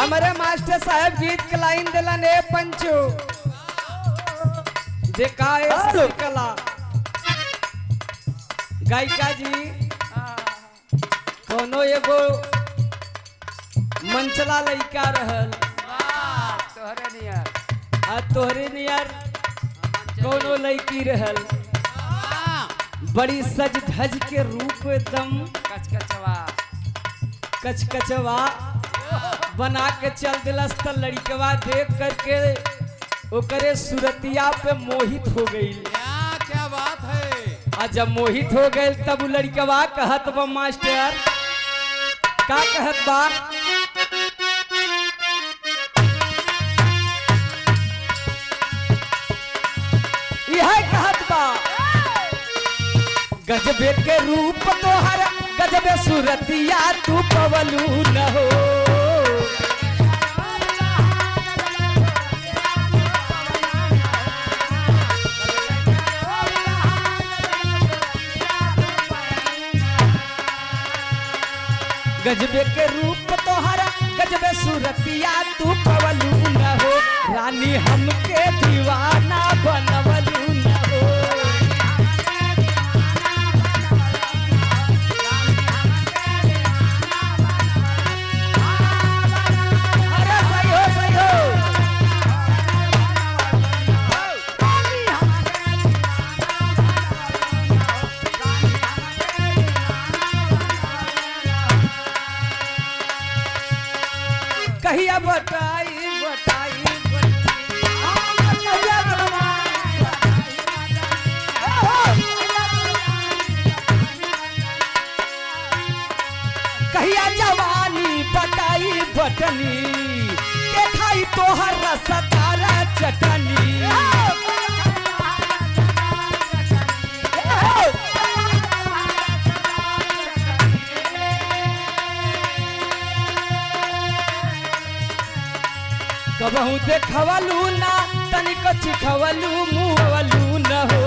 हमारे मास्टर साहब गीत के लाइन दिला ने पंचो देखा कला गायिका जी कोनो एगो मंचला लइका रहल तोहरे नियर कोनो लड़की रहल बड़ी सज धज के रूप एकदम कचकचवा बना के चल दिलस त लड़कवा देख करके ओकरे सूरतिया पे मोहित हो गई। क्या बात है। और जब मोहित हो गए तब वो लड़कवा कहत बा मास्टर का कहत बा यह कहत बा गजबे के रूप तोहर गजबे सूरतिया तू पवलू न हो। गजबे के रूप तोहरा गजबे सूरतिया तू पवलू न हो। रानी हमके दीवाना बनवलू न हो। अरे सही हो सही हो। कहिया बताई बताई कहिया जवानी बताई बटनी के खाई तोहर रसदार चटनी। कबहू देखवलू ना तनिक चिखवलू मुहवलू न हो।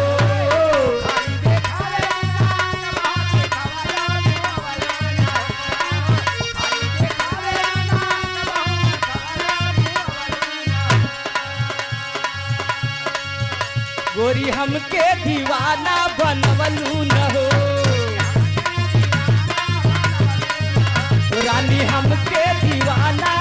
गोरी हमके दीवाना बनवलू न हो। रानी हमके दीवाना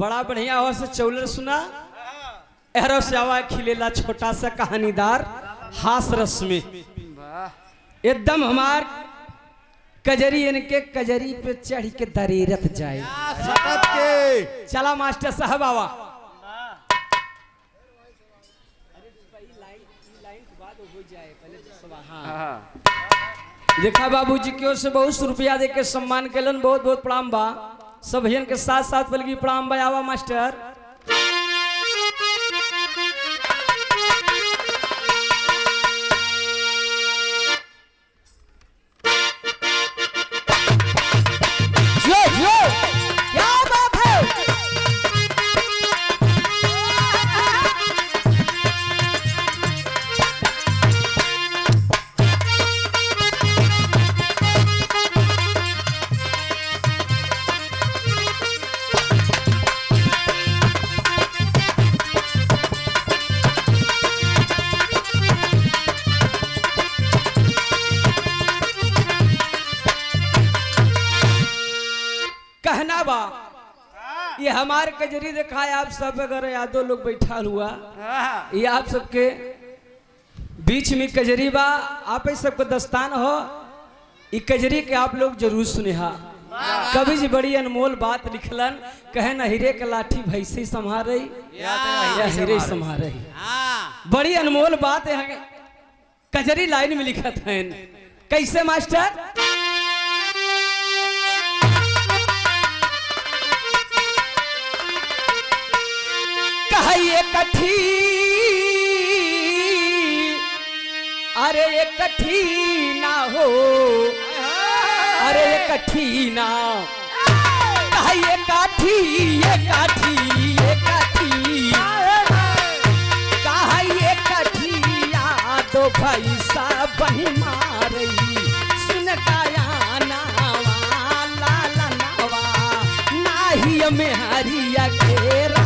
बड़ा बढ़िया हो से चौलर सुना एहरो से आवा खिलेला छोटा सा कहानीदार हास रस में एकदम हमार कजरी इनके कजरी पे चढ़ के दरीरत जाए। चला मास्टर साहब आवा देखा बाबूजी की ओर से बहुत रुपया दे के सम्मान कलन बहुत बहुत प्रणाम बा सब भैया के साथ साथ बल्कि प्रणाम बा आवा मास्टर। जो जो क्या बात है। कहना बा ये हमारे कजरी दिखाए आप सब अगर यादों लोग बैठा हुआ ये आप सबके बीच में कजरी बा आप सबको दस्तान हो ये कजरी के आप लोग जरूर सुने हा। कभी जी बड़ी अनमोल बात लिखलन कहे न हीरे के लाठी भैंसी संभाल रही या हीरे संभाल रही। बड़ी अनमोल बात है कजरी लाइन में लिखत है कैसे मास्टर। कठी अरे कठी ना हो अरे कठीना कहा ये काठी ये काठी ये काठी कहा ये कठिया दो भाई सा बही मारई सुन गाया नावा लाला नावा नाही में हरिया घेरा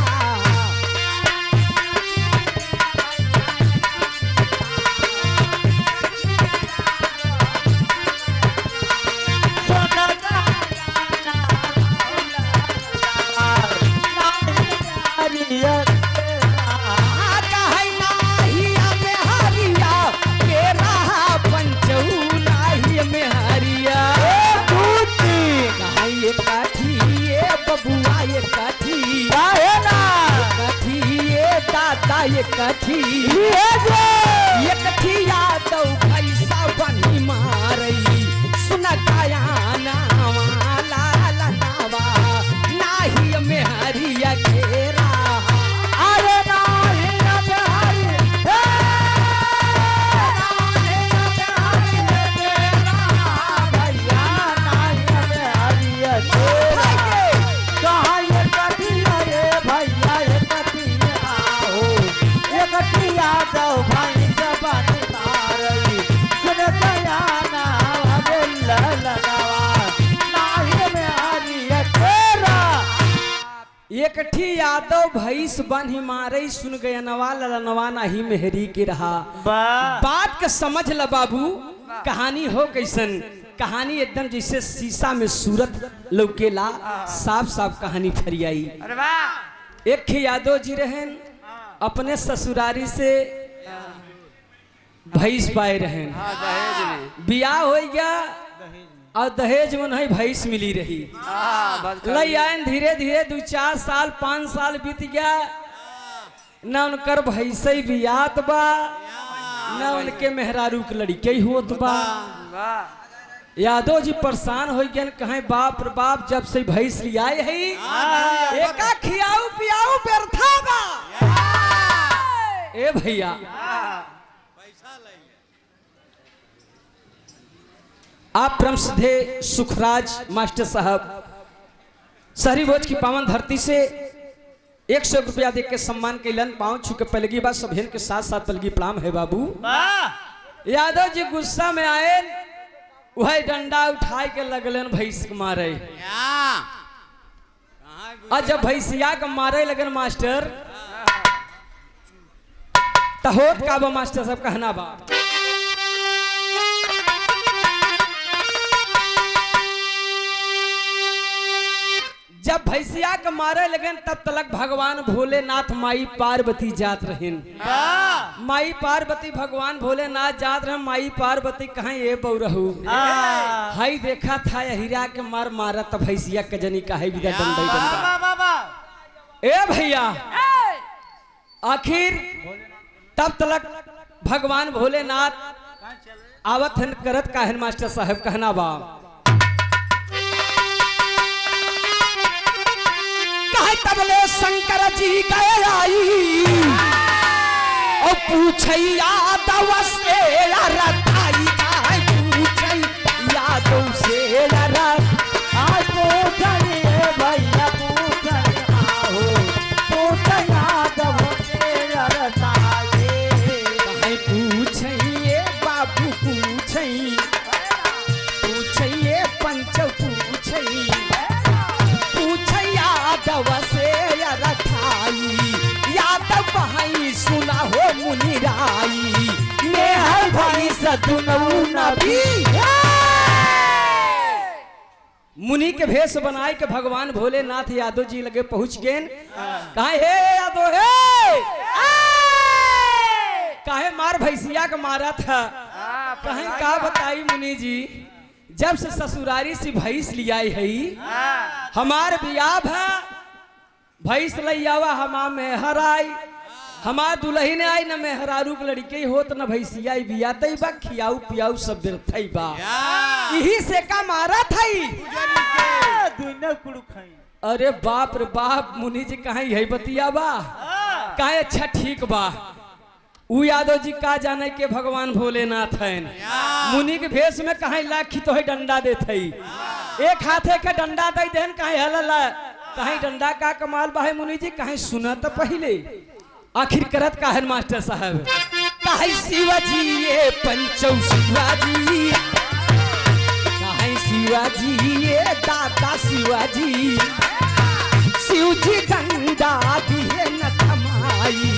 ये कठी ये कठिया दो भाई सा बनी मारई सुना गाया नावा लाला नावा नाही में हरिया घेरा अरे नाही में हरिया भैया नाही में हरिया घेरा कहाँ ये कठिया ये भैया ये कठिया ये कठिया दो भाई जबान तारई सुन गया नावा लाला नावा नाही में हरिया घेरा एक ठी यादव भैंस बन मारे सुन गया नवा ललनवा नाही मेहरी के रहा बात का समझ ल बाबू कहानी हो कैसन कहानी एकदम जैसे शीशा में सूरत लौकेला साफ साफ कहानी फरियाई एक ठी यादव जी रहन अपने ससुरारी से भैंस पाए रहन बियाह हो गया और दहेज में नहीं भैंस मिली रही लई आयन धीरे धीरे 2-4 साल 5 साल बीत गया न उनकर भैंस बियात बा न उनके मेहरारू के लड़के होत बा यादव जी परेशान हो गए कहे बाप रे बाप जब से भैंस लियाए है एका खियाऊ पियाऊ व्यर्था बा ए भैया आप ब्रह्मसिद्धे सुखराज मास्टर साहब शहरी भोज की पावन धरती से 100 रुपया दे के सम्मान कैलन पाँव छू के पलगी बात सब के साथ साथ पलगी प्रणाम है बाबू यादव जी गुस्सा में आए वही डंडा उठाए के लगलन भैंस के मारे और जब भैंसिया के मारे लगन मास्टर तहोत का बा मास्टर साहब कहना बा जब भैंसिया के मारे लगन तब तलक भगवान भोलेनाथ माई पार्वती जात रहन माई पार्वती भगवान भोलेनाथ जात रहे माई पार्वती कहाँ ये बौरहू हाई देखा था हीरा के मार मारा तब भैंसिया के जनी का है विदा डंडा ए भैया आखिर तब तलक भगवान भोलेनाथ आवत हन करत काहन मास्टर साहब कहना बा तबले शंकर जी गए आई और पूछई यादव से रथाई का पूछई यादव से आज पूछई भैया पूछई आओ पूछई यादव से रथाई कहीं पूछई बाबू पूछई पूछई पंच पूछई यादव से रथाई यादव भाई सुना हो मुनिराई मेहर भाई सदुनऊ नबी मुनि के भेष बनाए के भगवान भोलेनाथ यादव जी लगे पहुंच गए कहा हे यादव हे काहे मार भैंसिया के मारा था कहीं का बताई मुनि जी जब से ससुरारी से भैंस लिया है हमार बियाह है भैंस लियावा हमा मेहर आई हमार दुल्हन आई न मेहरारू के लड़के होत न भैंसिया बिया तई बा खियाऊ पियाऊ सब व्यर्थई बा यही से का मारा थई अरे बाप रे बाप मुनि जी कहाँ यही बतिया बा कहे अच्छा ठीक बा उ यादव जी का जाने के भगवान भोलेनाथ हैं मुनि के भेष में कहीं लाखी तो है डंडा देते एक हाथे के डंडा दे देन कहीं हलला कहीं डंडा का कमाल बा है मुनि जी कहीं सुना तो पहले आखिर करत का है मास्टर साहब कहीं शिवाजी ये पंचौ शिवाजी कहीं शिवाजी ये दादा शिवाजी शिवजी डंडा दिए न थमाई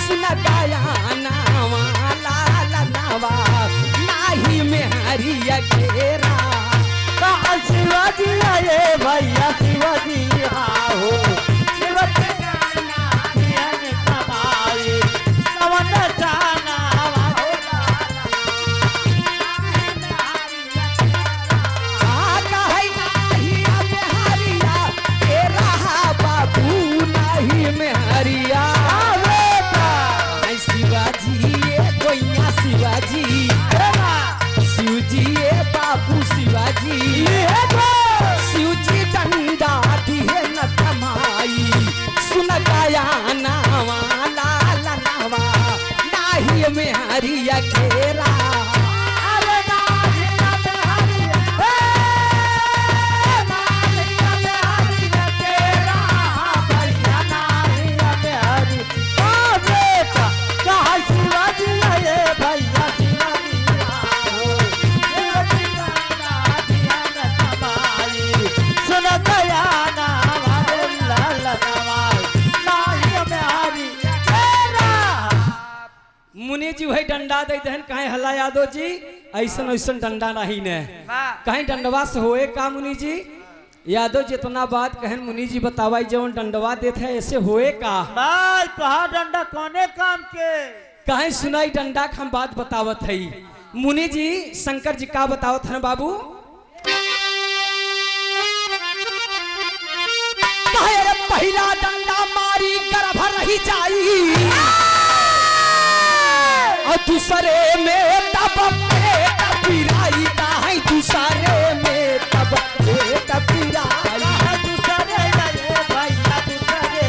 सुन गाया नावा लाला नावा नाही में हरिया घेरा शिवाजी आए भैया शिवाजी आओ शिवाजी कमाई नवन जाना बाबू नहीं में हरिया शिवाजी गोइया शिवाजी शिवजी बाबू शिवाजी शिवजी डंडा दिए न थमाई सुन गाया नावा लाला नावा नाही में हरिया घेरा मुनि जी वही डंडा दे दहन कहीं हल्ला यादव जी ऐसन ऐसन डंडा नहीं ने कहीं डंडवा से होए का मुनि जी यादव जितना बात कहन मुनि जी बतावाई जवन डंडवा देते है ऐसे होए का भाई तोहार डंडा कोने काम के कहीं सुनाई डंडा का हम बात बतावत है मुनि जी शंकर जी का बतावत है बाबू पहला डंडा मारी गर्भ रही जाई और दूसरे में तब पेट पिराई काहे दूसरे में तब पेट पिराई दूसरे भैया दूसरे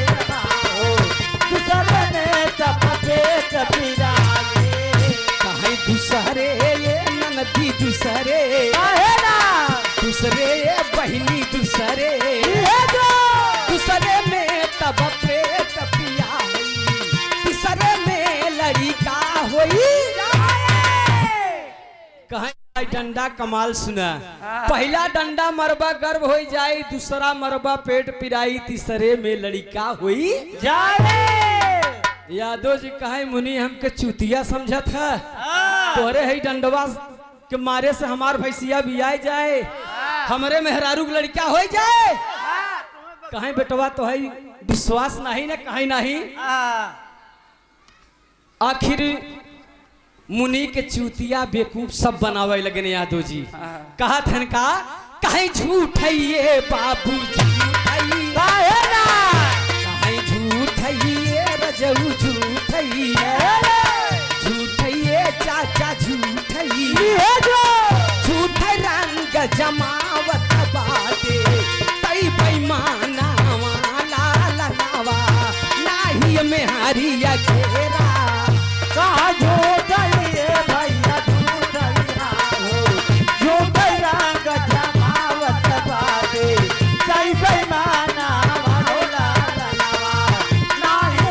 दूसरे में तब पेट पिराई काहे दूसरे ये ननदी दूसरे दूसरे ये बहिनी दूसरे दूसरे में तब पेट पियाई तीसरे में लड़का होई कहीं डंडा कमाल सुना पहला डंडा मरबा गर्भ हो जाए दूसरा मरबा पेट पिराई तीसरे में लड़का हुई जाए यादव जी कहे मुनि हमके चुतिया समझत है तोरे है डंडवा के मारे से हमार भैंसिया भी आ जाए हमरे मेहरारू के लड़का हो जाए कहीं बेटवा तो है विश्वास नहीं ना कहीं नहीं आखिर मुनि के चूतिया बेकूफ सब बनावे लगन यादव जी कहा थन का कहीं झूठ है ये बाबू झूठ कहीं झूठ है ये रजऊ झूठ झूठ ये चाचा झूठ झूठ रंग जमावत बाटे तई बेईमाना लाला नावा नाही में हरिया घेरा कहा झूठ भैया झूठ झूठ रंग जमावत बाटे तई बेईमाना नाही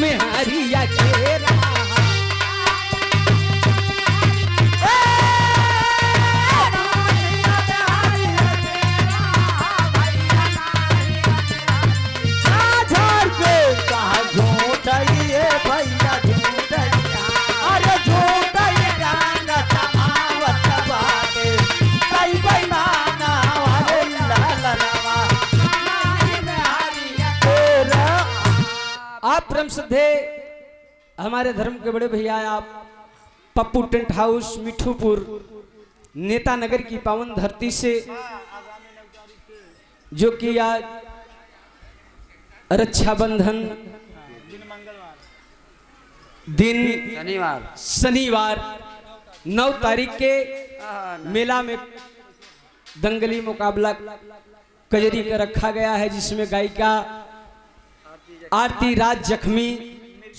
में हरिया घेरा आप परम श्रद्धे हमारे धर्म के बड़े भैया आप पप्पू टेंट हाउस मिठूपुर नेता नगर की पावन धरती से जो कि आज रक्षाबंधन दिन शनिवार 9 तारीख के मेला में दंगली मुकाबला कजरी का रखा गया है, जिसमें गायिका आरती राज जख्मी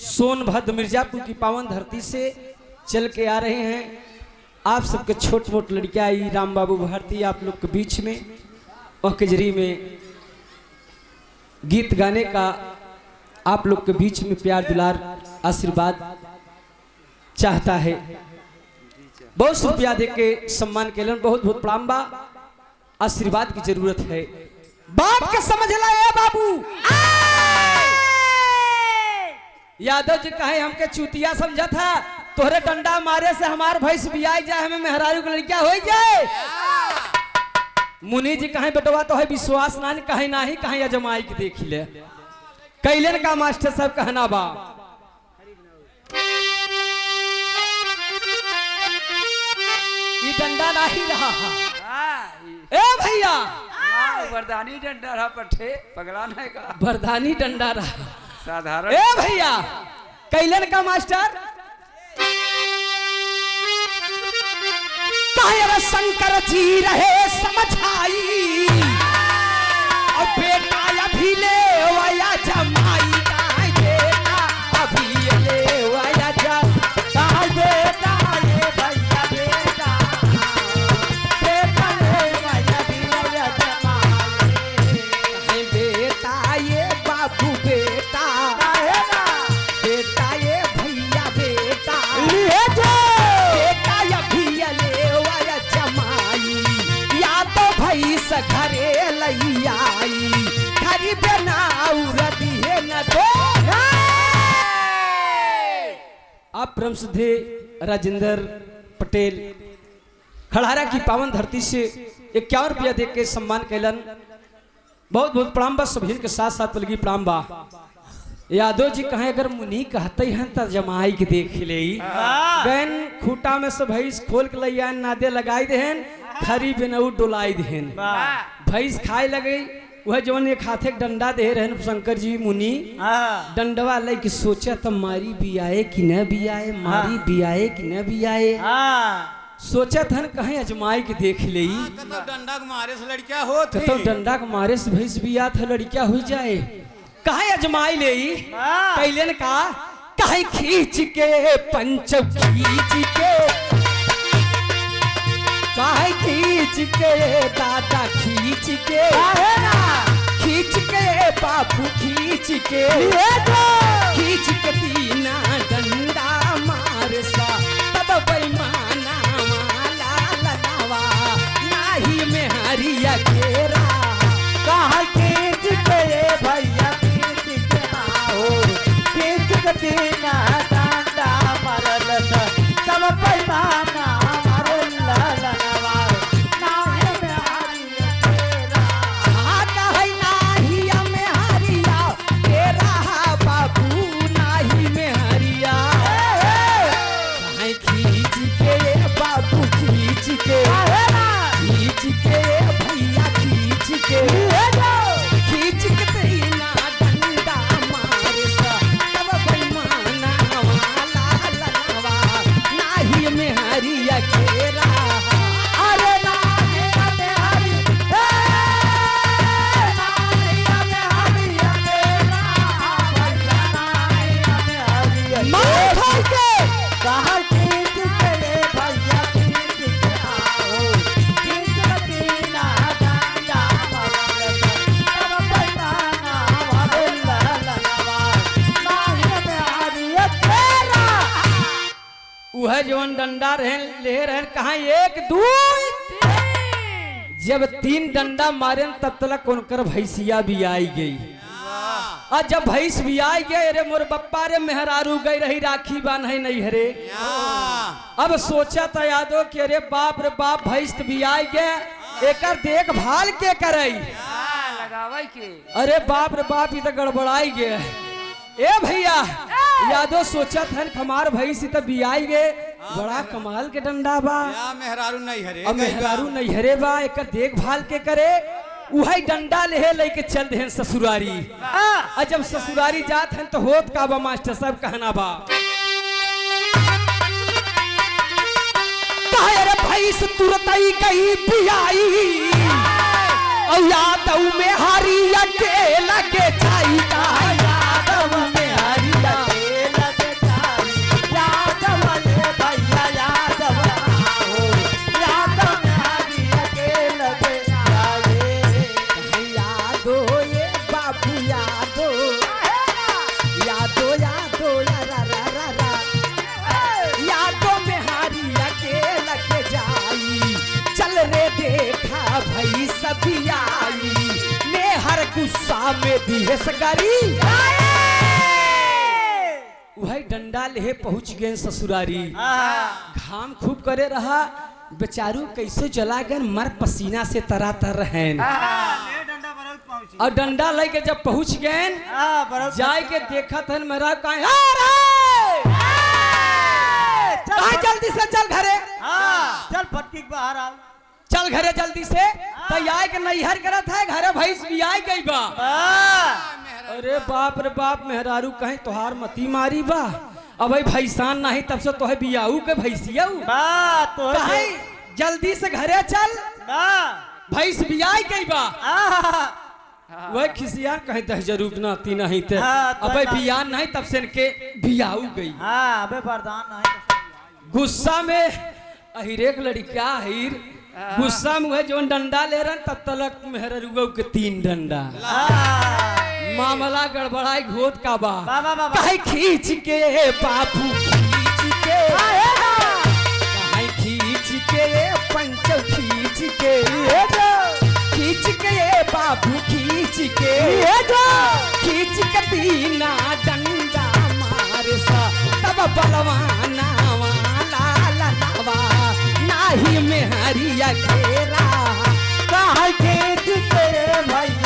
सोनभद्र मिर्जापुर की पावन धरती से चल के आ रहे हैं। आप सबके छोट मोट लड़कियां आई राम बाबू भारती आप लोग के बीच में और कजरी में गीत गाने का आप लोग के बीच में प्यार दुलार आशीर्वाद चाहता है। बहुत रुपया दे के सम्मान के लिए बहुत बहुत प्रणाम बा, आशीर्वाद की जरूरत है। बाप के समझ ला ए बाबू यादव जी कहे हमके चूतिया समझा था, तोहरे डंडा मारे से हमार भैंस बियाई जाए, हमें मेहरारू की लड़किया हो जाए। मुनि जी कहे बेटवा तो है विश्वास ना कहे ना ही कहे अजमाई के देख ले कैलन का मास्टर साहब कहना बा। ये डंडा नहीं रहा ए भैया, वरदानी डंडा रहा पट्टे पगला नहीं का वरदानी डंडा रहा साधारण। ए भैया कैलन का मास्टर कायर शंकर जी रहे समझाई और बेटा अभी ले वाया जमाई का बेटा अभी ले वाया जमाई बेटा ये भैया बेटा बेटा ले वाया दिया जमाई बेटा ये बाबू बेटा है ना बेटा ये भैया बेटा ले जो बेटा अभी ले वाया जमाई या तो भाई सघरे लई आई खरी बनाऊ रदी है न दो। आप ब्रह्मसिद्धे राजेंद्र पटेल खड़ारा की पावन धरती से 51 रुपया दे के सम्मान कैलन। बहुत बहुत प्रणाम बा, सभी के साथ साथ पलगी प्रणाम बा। यादव जी कहे अगर मुनि कहते हैं तो जमाई के देख ले गैन खूटा में से भैंस खोल के लैया नादे लगाई देहन खरी बेनऊ डोलाई देहन भैंस खाए लगे वह जवन एक हाथे डंडा दे रहन शंकर जी मुनि डंडवा ले कि सोचा तो मारी भी आए कि न भी आए, मारी भी आए कि न भी आए। सोचा था कहीं अजमाई के देख ले तो डंडा के मारे से लड़कियां होत तो डंडा के मारे से भैंस बिया था लड़किया हो जाए। कहे अजमाई ले कैलन का कहे खींच के पंच खींच के कहे खींच के दादा खींच के खींच के बाबू खींच के खींच के तीना डंडा मार सा तब बेईमाना वाला लगावा नाही में हरिया केरा कहा खींच के भैया खींच के आओ खींच के तीना डंडा मारल सा तब बेईमाना वह जवन डंडा ले रहे कहा एक दू जब 3 डंडा मारे तब तक उनकर भैंसिया भी आई गई। और जब भैंस भी आई गए अरे मोर बप्पा रे मेहरारू गई रही राखी बांध नहीं हरे। अब सोचा था यादव कि अरे बाप रे बाप भैंस भी आई गए एकर देखभाल के करई लगावे के अरे बाप रे बाप ये तो गड़बड़ाई गए। ए भैया यादव सोचा था हमार भैंस तो बियाई गए बड़ा कमाल के डंडा बा या मेहरारू नहीं हरे अब मेहरारू नहीं हरे बा एकर देखभाल के करे वही डंडा ले लेके चल दे ससुरारी। और जब ससुरारी जात हैं तो होत का बा मास्टर साहब कहना बा अरे भैंस तुरंत ही गई बियाई और यादव में हरिया के लगे जाई यादव में हरिया के लगे जाई यादव ले भैया यादव आओ यादव में हरिया के लगे जाए यादो ये बाबू यादो यादो यादो रा रा रा रा यादो में हरिया के लगे जाई चल रे देखा भाई सभी आई ने हर गुस्सा में दिए सगारी वही डंडा ले पहुंच गए ससुरारी। घाम खूब करे रहा बेचारू कैसे चला गए मर पसीना से तरा तर रहे और डंडा लेके जब पहुंच गए जाए के देखा था मेरा जल्दी से चल घरे चल पटकी के बाहर आओ चल घरे जल्दी से तैयार के नैहर करा था घरे भैंस बियाई गई बा। अरे बाप रे बाप मेहरारू कहीं तोहार मती मारी बा अब भाई भैसान नहीं तब से तोहे बियाऊ के भैंसिया तो जल्दी से घरे चल भैंस बियाई गई बा। वह खिसिया कहीं दहजर रुकनाती नहीं थे अब बिया नहीं तब से इनके बियाऊ गई। अबे वरदान नहीं गुस्सा में अहिरेक लड़का हिर गुस्सा में जो डंडा ले रहा तब तलक मेहरुआ के 3 डंडा मामला गड़बड़ाई घोत का बा कहीं खींच के बाबू खींच के कहीं खींच के पंच खींच के खींच के बाबू खींच के बिना डंडा मारे सा तब बलवाना वाला नवा नाही में हरिया घेरा कहा खेत तेरे भैया